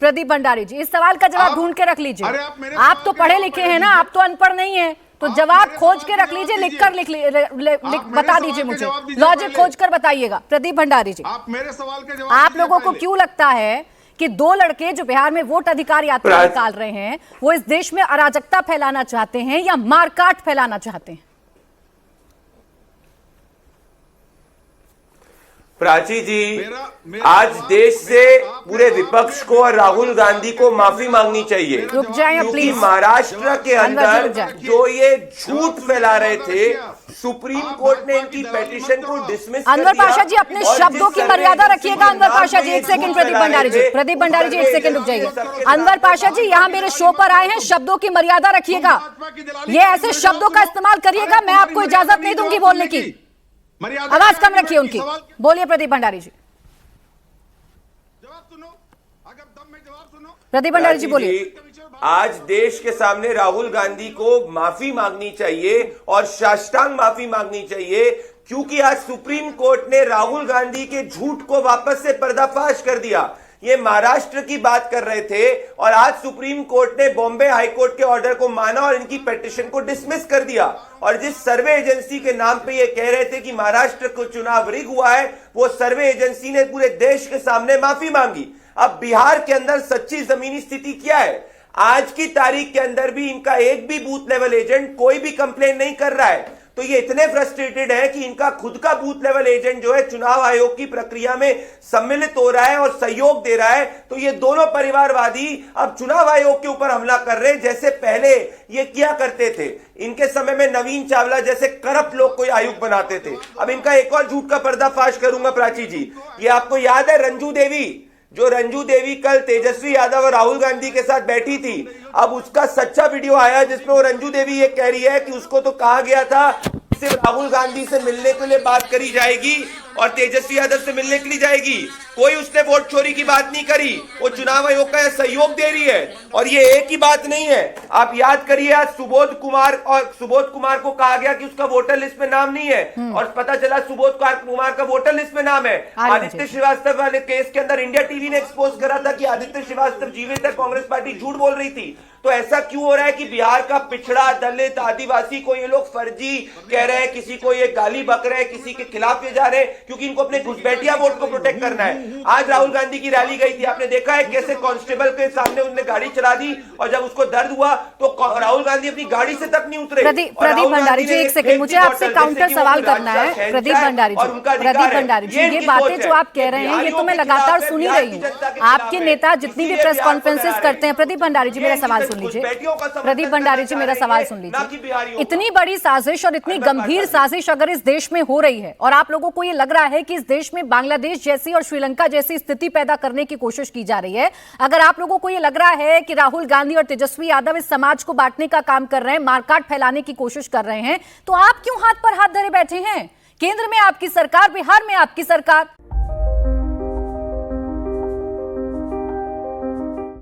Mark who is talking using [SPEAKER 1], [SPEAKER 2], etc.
[SPEAKER 1] प्रदीप भंडारी जी, इस सवाल का जवाब ढूंढ के रख लीजिए। आप तो पढ़े लिखे हैं ना, आप तो अनपढ़ नहीं है, तो जवाब खोज के रख लीजिए, बता दीजिए मुझे, लॉजिक खोज कर बताइएगा। प्रदीप भंडारी जी,
[SPEAKER 2] आप मेरे सवाल के जवाब
[SPEAKER 1] आप लोगों को क्यों लगता है कि दो लड़के जो बिहार में वोट अधिकार यात्रा निकाल रहे हैं वो इस देश में अराजकता फैलाना चाहते हैं या मारकाट फैलाना चाहते हैं?
[SPEAKER 3] प्राची जी, आज देश से पूरे विपक्ष को और राहुल गांधी को माफी मांगनी चाहिए,
[SPEAKER 1] रुक जाएं
[SPEAKER 3] क्योंकि
[SPEAKER 1] प्लीज।
[SPEAKER 3] महाराष्ट्र के अंदर जो ये झूठ फैला रहे थे, सुप्रीम कोर्ट ने इनकी पिटीशन को डिसमिस कर दिया।
[SPEAKER 1] अनवर पाशा जी, अपने शब्दों की मर्यादा रखिएगा। अनवर पाशा जी एक सेकंड, प्रदीप भंडारी जी, प्रदीप भंडारी जी एक सेकंड रुक जाइए। अनवर पाशा जी यहाँ मेरे शो पर आए हैं, शब्दों की मर्यादा रखिएगा, ये ऐसे शब्दों का इस्तेमाल करिएगा, मैं आपको इजाजत नहीं दूंगी बोलने की। आवाज कम रखिए उनकी। बोलिए प्रदीप भंडारी जी।
[SPEAKER 2] जवाब सुनो, अगर दम में जवाब सुनो।
[SPEAKER 1] प्रदीप भंडारी जी बोलिए।
[SPEAKER 3] आज देश के सामने राहुल गांधी को माफी मांगनी चाहिए और साष्टांग माफी मांगनी चाहिए, क्योंकि आज सुप्रीम कोर्ट ने राहुल गांधी के झूठ को वापस से पर्दाफाश कर दिया। ये महाराष्ट्र की बात कर रहे थे और आज सुप्रीम कोर्ट ने बॉम्बे हाई कोर्ट के ऑर्डर को माना और इनकी पिटीशन को डिसमिस कर दिया। और जिस सर्वे एजेंसी के नाम पे ये कह रहे थे कि महाराष्ट्र को चुनाव रिग हुआ है, वो सर्वे एजेंसी ने पूरे देश के सामने माफी मांगी। अब बिहार के अंदर सच्ची जमीनी स्थिति क्या है? आज की तारीख के अंदर भी इनका एक भी बूथ लेवल एजेंट कोई भी कंप्लेन नहीं कर रहा है। तो ये इतने फ्रस्ट्रेटेड है कि इनका खुद का बूथ लेवल एजेंट जो है चुनाव आयोग की प्रक्रिया में सम्मिलित हो रहा है और सहयोग दे रहा है। तो ये दोनों परिवारवादी अब चुनाव आयोग के ऊपर हमला कर रहे हैं, जैसे पहले ये किया करते थे। इनके समय में नवीन चावला जैसे करप्ट लोग को आयुक्त बनाते थे। अब इनका एक और झूठ का पर्दाफाश करूंगा प्राची जी। ये आपको याद है रंजू देवी कल तेजस्वी यादव और राहुल गांधी के साथ बैठी थी। अब उसका सच्चा वीडियो आया जिसमें वो रंजू देवी ये कह रही है कि उसको तो कहा गया था सिर्फ राहुल गांधी से मिलने के लिए बात करी जाएगी और तेजस्वी यादव से मिलने के लिए जाएगी। कोई उसने वोट चोरी की बात नहीं करी, वो चुनाव आयोग का सहयोग दे रही है। और ये एक ही बात नहीं है, आप याद करिए आज सुबोध कुमार को कहा गया कि उसका वोटर लिस्ट में नाम नहीं है और पता चला सुबोध कुमार का वोटर लिस्ट में नाम है। आदित्य श्रीवास्तव वाले केस के अंदर इंडिया टीवी ने एक्सपोज करा था कि आदित्य श्रीवास्तव जीवित है, कांग्रेस पार्टी झूठ बोल रही थी। तो ऐसा क्यों हो रहा है कि बिहार का पिछड़ा दलित आदिवासी को ये लोग फर्जी कह रहे हैं, किसी को ये गाली बक रहे हैं, किसी के खिलाफ ये जा रहे हैं, क्योंकि इनको अपने घुसपैठिया वोट को प्रोटेक्ट करना है। आज राहुल गांधी की रैली गई थी, आपने देखा है कैसे कांस्टेबल के सामने उन्होंने गाड़ी चला दी और जब उसको दर्द हुआ तो राहुल गांधी अपनी गाड़ी से तक नहीं उतरे।
[SPEAKER 1] प्रदीप भंडारी जी एक सेकंड, मुझे आपसे काउंटर सवाल करना है। प्रदीप भंडारी जी, ये बातें जो आप कह रहे हैं ये तो मैं लगातार सुन ही रही हूँ। आपके नेता जितनी भी प्रेस कॉन्फ्रेंसेस करते हैं, प्रदीप भंडारी जी मेरा सवाल सुन लीजिए। प्रदीप भंडारी जी मेरा सवाल सुन लीजिए। इतनी बड़ी साजिश और इतनी गंभीर साजिश अगर इस देश में हो रही है और आप लोगों को ये लग रहा है कि इस देश में बांग्लादेश जैसी और श्रीलंका जैसी स्थिति पैदा करने की कोशिश की जा रही है, अगर आप लोगों को ये लग रहा है कि राहुल गांधी और तेजस्वी यादव इस समाज को बांटने का काम कर रहे हैं, मारकाट फैलाने की कोशिश कर रहे हैं, तो आप क्यों हाथ पर हाथ धरे बैठे हैं? केंद्र में आपकी सरकार, बिहार में आपकी सरकार,